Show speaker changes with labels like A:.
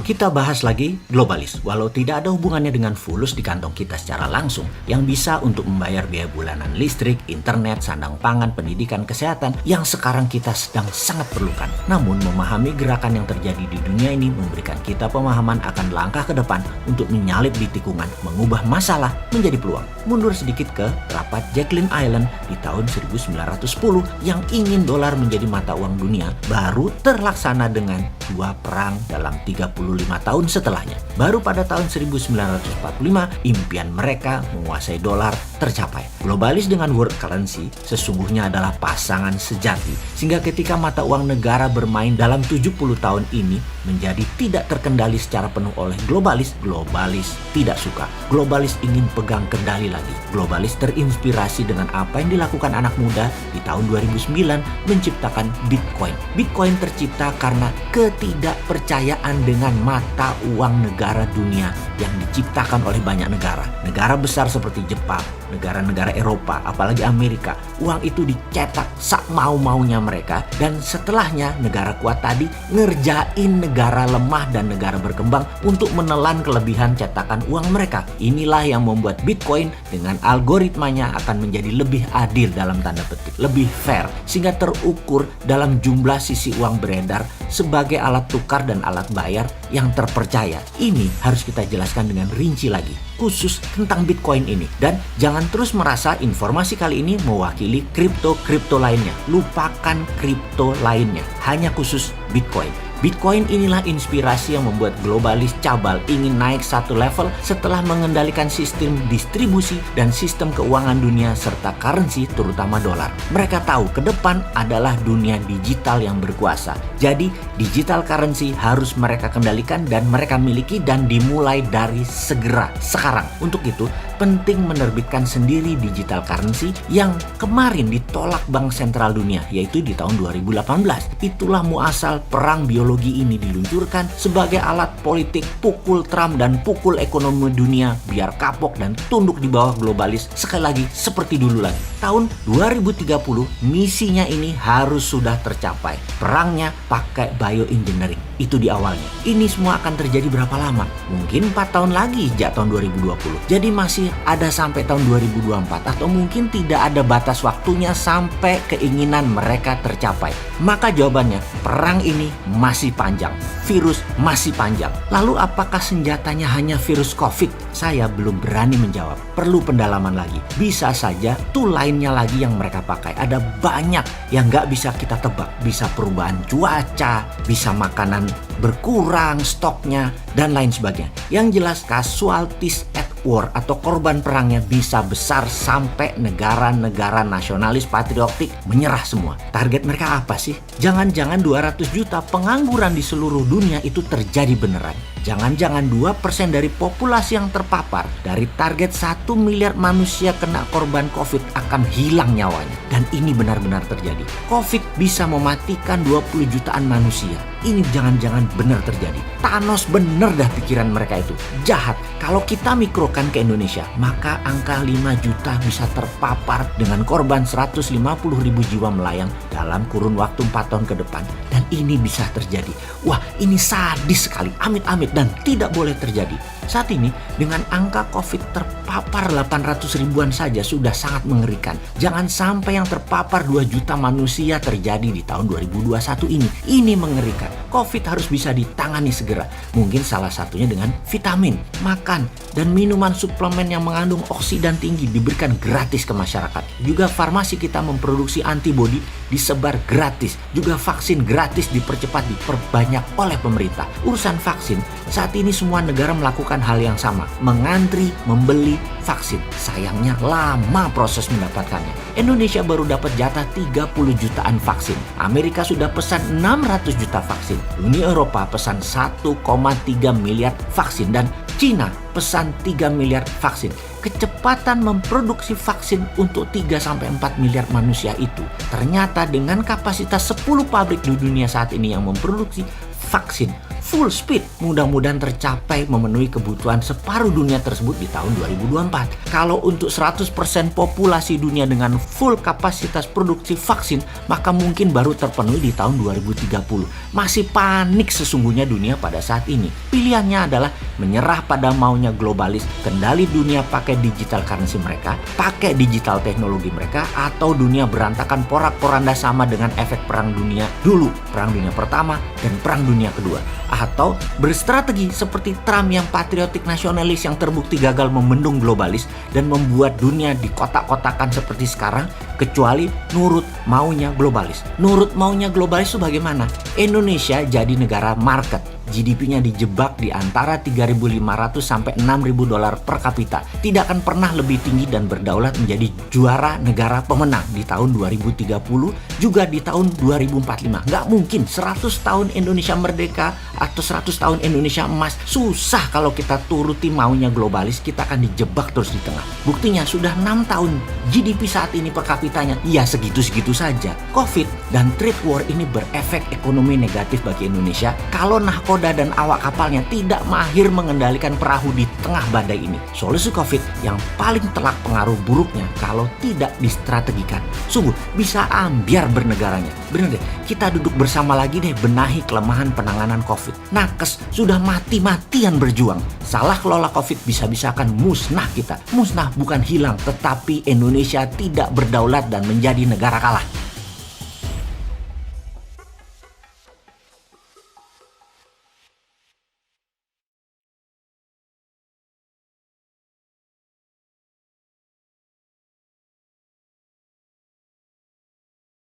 A: Kita bahas lagi globalis, walau tidak ada hubungannya dengan fulus di kantong kita secara langsung, yang bisa untuk membayar biaya bulanan listrik, internet, sandang pangan, pendidikan, kesehatan, yang sekarang kita sedang sangat perlukan. Namun, memahami gerakan yang terjadi di dunia ini memberikan kita pemahaman akan langkah ke depan untuk menyalip di tikungan, mengubah masalah menjadi peluang. Mundur sedikit ke rapat Jacqueline Island di tahun 1910 yang ingin dolar menjadi mata uang dunia, baru terlaksana dengan 2 perang dalam 35 tahun setelahnya. Baru pada tahun 1945, impian mereka menguasai dolar tercapai. Globalis dengan world currency sesungguhnya adalah pasangan sejati, sehingga ketika mata uang negara bermain dalam 70 tahun ini menjadi tidak terkendali secara penuh oleh globalis, globalis tidak suka. Globalis ingin pegang kendali lagi. Globalis terinspirasi dengan apa yang dilakukan anak muda di tahun 2009 menciptakan Bitcoin. Bitcoin tercipta karena ketidakpercayaan dengan mata uang negara dunia yang diciptakan oleh banyak negara. Negara besar seperti Jepang, negara-negara Eropa, apalagi Amerika. Uang itu dicetak sak mau-maunya mereka, dan setelahnya negara kuat tadi ngerjain negara lemah dan negara berkembang untuk menelan kelebihan cetakan uang mereka. Inilah yang membuat Bitcoin dengan algoritmanya akan menjadi lebih adil dalam tanda petik, lebih fair, sehingga terukur dalam jumlah sisi uang beredar sebagai alat tukar dan alat bayar yang terpercaya. Ini harus kita jelaskan dengan rinci lagi, khusus tentang Bitcoin ini. Dan jangan terus merasa informasi kali ini mewakili kripto lainnya. Lupakan kripto lainnya, hanya khusus Bitcoin. Bitcoin inilah inspirasi yang membuat globalis cabal ingin naik satu level setelah mengendalikan sistem distribusi dan sistem keuangan dunia serta currency terutama dolar. Mereka tahu ke depan adalah dunia digital yang berkuasa. Jadi digital currency harus mereka kendalikan dan mereka miliki dan dimulai dari segera sekarang. Untuk itu penting menerbitkan sendiri digital currency yang kemarin ditolak Bank Sentral Dunia, yaitu di tahun 2018. Itulah muasal perang biologi ini diluncurkan sebagai alat politik pukul Trump dan pukul ekonomi dunia biar kapok dan tunduk di bawah globalis sekali lagi seperti dulu lagi. Tahun 2030 misinya ini harus sudah tercapai. Perangnya pakai bioengineering. Itu di awalnya. Ini semua akan terjadi berapa lama? Mungkin 4 tahun lagi sejak tahun 2020. Jadi masih ada sampai tahun 2024, atau mungkin tidak ada batas waktunya sampai keinginan mereka tercapai. Maka jawabannya, perang ini masih panjang, virus masih panjang. Lalu apakah senjatanya hanya virus COVID? Saya belum berani menjawab. Perlu pendalaman lagi. Bisa saja tool lainnya lagi yang mereka pakai. Ada banyak yang nggak bisa kita tebak. Bisa perubahan cuaca, bisa makanan berkurang stoknya, dan lain sebagainya. Yang jelas casualties at war atau korban perangnya bisa besar sampai negara-negara nasionalis patriotik menyerah semua. Target mereka apa sih? Jangan-jangan 200 juta pengangguran di seluruh dunia itu terjadi beneran. Jangan-jangan 2% dari populasi yang terpapar dari target 1 miliar manusia kena korban COVID akan hilang nyawanya. Dan ini benar-benar terjadi. COVID bisa mematikan 20 jutaan manusia. Ini jangan-jangan benar terjadi. Thanos bener dah pikiran mereka itu. Jahat. Kalau kita mikrokan ke Indonesia, maka angka 5 juta bisa terpapar dengan korban 150 ribu jiwa melayang dalam kurun waktu 4 tahun ke depan. Dan ini bisa terjadi. Wah, ini sadis sekali. Amit-amit dan tidak boleh terjadi. Saat ini dengan angka COVID terpapar 800 ribuan saja sudah sangat mengerikan. Jangan sampai yang terpapar 2 juta manusia terjadi di tahun 2021 ini. Ini mengerikan. COVID harus bisa ditangani segera. Mungkin salah satunya dengan vitamin, makan, dan minuman suplemen yang mengandung oksidan tinggi diberikan gratis ke masyarakat. Juga farmasi kita memproduksi antibodi disebar gratis. Juga vaksin gratis dipercepat, diperbanyak oleh pemerintah. Urusan vaksin, saat ini semua negara melakukan hal yang sama, mengantri membeli vaksin. Sayangnya lama proses mendapatkannya. Indonesia baru dapat jatah 30 jutaan vaksin. Amerika sudah pesan 600 juta vaksin. Uni Eropa pesan 1,3 miliar vaksin, dan Cina pesan 3 miliar vaksin. Kecepatan memproduksi vaksin untuk 3-4 miliar manusia itu ternyata dengan kapasitas 10 pabrik di dunia saat ini yang memproduksi vaksin full speed mudah-mudahan tercapai memenuhi kebutuhan separuh dunia tersebut di tahun 2024. Kalau untuk 100% populasi dunia dengan full kapasitas produksi vaksin, maka mungkin baru terpenuhi di tahun 2030. Masih panik sesungguhnya dunia pada saat ini. Pilihannya adalah menyerah pada maunya globalis, kendali dunia pakai digital currency mereka, pakai digital teknologi mereka, atau dunia berantakan porak-poranda sama dengan efek perang dunia dulu, perang dunia pertama dan perang dunia kedua. Atau berstrategi seperti Trump yang patriotik nasionalis yang terbukti gagal membendung globalis dan membuat dunia dikotak-kotakan seperti sekarang, kecuali nurut maunya globalis. Nurut maunya globalis itu bagaimana? Indonesia jadi negara market. GDP-nya dijebak di antara 3.500 sampai 6.000 dolar per kapita. Tidak akan pernah lebih tinggi dan berdaulat menjadi juara negara pemenang di tahun 2030, juga di tahun 2045. Nggak mungkin 100 tahun Indonesia merdeka atau 100 tahun Indonesia emas. Susah kalau kita turuti maunya globalis, kita akan dijebak terus di tengah. Buktinya sudah 6 tahun GDP saat ini per kapitanya, ya segitu-segitu saja. Covid dan trade war ini berefek ekonomi negatif bagi Indonesia kalau nahkoda dan awak kapalnya tidak mahir mengendalikan perahu di tengah badai ini. Solusi Covid yang paling telak pengaruh buruknya kalau tidak distrategikan. Sungguh bisa ambiar bernegaranya. Bener deh, kita duduk bersama lagi deh benahi kelemahan penanganan Covid. Nakes sudah mati-matian berjuang. Salah kelola Covid bisa-bisa akan musnah kita. Musnah bukan hilang, tetapi Indonesia tidak berdaulat dan menjadi negara kalah.